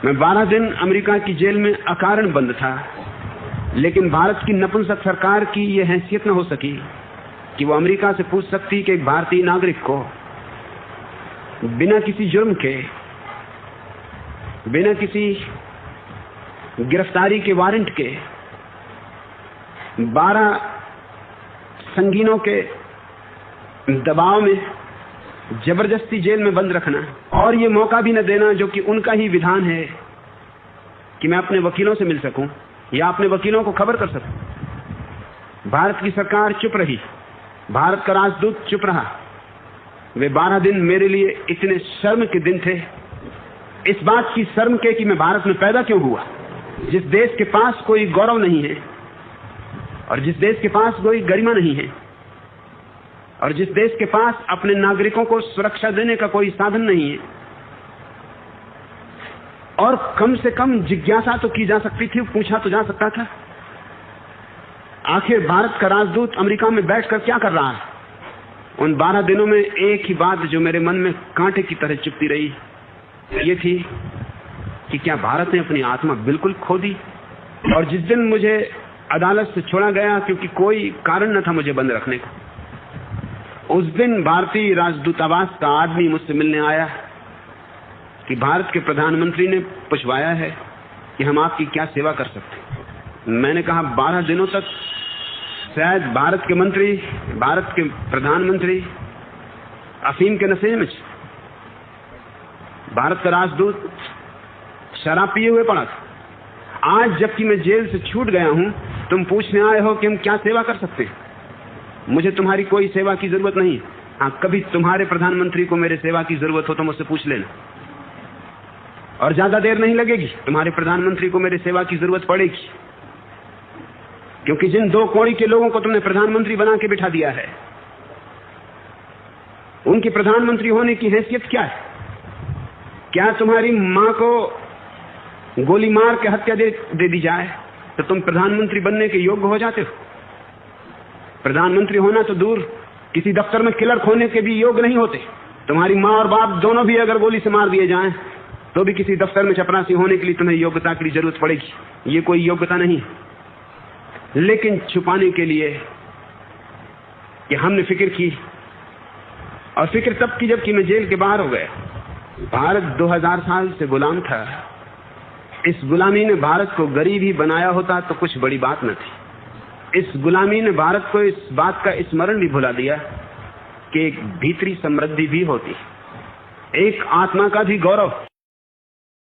मैं 12 दिन अमेरिका की जेल में अकारण बंद था, लेकिन भारत की नपुंसक सरकार की यह हैसियत न हो सकी कि वो अमेरिका से पूछ सकती कि एक भारतीय नागरिक को बिना किसी जुर्म के, बिना किसी गिरफ्तारी के वारंट के 12 संगीनों के दबाव में जबरदस्ती जेल में बंद रखना और ये मौका भी न देना जो कि उनका ही विधान है कि मैं अपने वकीलों से मिल सकूं या अपने वकीलों को खबर कर सकूं। भारत की सरकार चुप रही, भारत का राजदूत चुप रहा। वे 12 दिन मेरे लिए इतने शर्म के दिन थे, इस बात की शर्म के कि मैं भारत में पैदा क्यों हुआ, जिस देश के पास कोई गौरव नहीं है और जिस देश के पास कोई गरिमा नहीं है और जिस देश के पास अपने नागरिकों को सुरक्षा देने का कोई साधन नहीं है। और कम से कम जिज्ञासा तो की जा सकती थी, पूछा तो जा सकता था आखिर भारत का राजदूत अमेरिका में बैठकर क्या कर रहा है। उन 12 दिनों में एक ही बात जो मेरे मन में कांटे की तरह चुभती रही, ये थी कि क्या भारत ने अपनी आत्मा बिल्कुल खो दी। और जिस दिन मुझे अदालत से छोड़ा गया, क्योंकि कोई कारण न था मुझे बंद रखने का, उस दिन भारतीय राजदूतावास का आदमी मुझसे मिलने आया कि भारत के प्रधानमंत्री ने पूछवाया है कि हम आपकी क्या सेवा कर सकते हैं। मैंने कहा 12 दिनों तक शायद भारत के मंत्री, भारत के प्रधानमंत्री अफीम के नशे में, भारत का राजदूत शराब पिए हुए पड़ा था। आज जबकि मैं जेल से छूट गया हूं, तुम पूछने आए हो कि हम क्या सेवा कर सकते हैं। मुझे तुम्हारी कोई सेवा की जरूरत नहीं। हाँ, कभी तुम्हारे प्रधानमंत्री को मेरे सेवा की जरूरत हो तो मुझसे पूछ लेना, और ज्यादा देर नहीं लगेगी, तुम्हारे प्रधानमंत्री को मेरे सेवा की जरूरत पड़ेगी। क्योंकि जिन 2 कौड़ी के लोगों को तुमने प्रधानमंत्री बना के बिठा दिया है, उनके प्रधानमंत्री होने की हैसियत क्या है। क्या तुम्हारी मां को गोली मार के हत्या दे दी जाए तो तुम प्रधानमंत्री बनने के योग्य हो जाते हो। प्रधानमंत्री होना तो दूर, किसी दफ्तर में क्लर्क होने के भी योग्य नहीं होते। तुम्हारी माँ और बाप दोनों भी अगर गोली से मार दिए जाएं तो भी किसी दफ्तर में चपरासी होने के लिए तुम्हें योग्यता की जरूरत पड़ेगी। ये कोई योग्यता नहीं। लेकिन छुपाने के लिए कि हमने फिक्र की, और फिक्र तब की जबकि मैं जेल के बाहर हो गया। भारत 2000 साल से गुलाम था। इस गुलामी ने भारत को गरीब ही बनाया होता तो कुछ बड़ी बात न थी। इस गुलामी ने भारत को इस बात का स्मरण भी भुला दिया कि एक भीतरी समृद्धि भी होती, एक आत्मा का भी गौरव,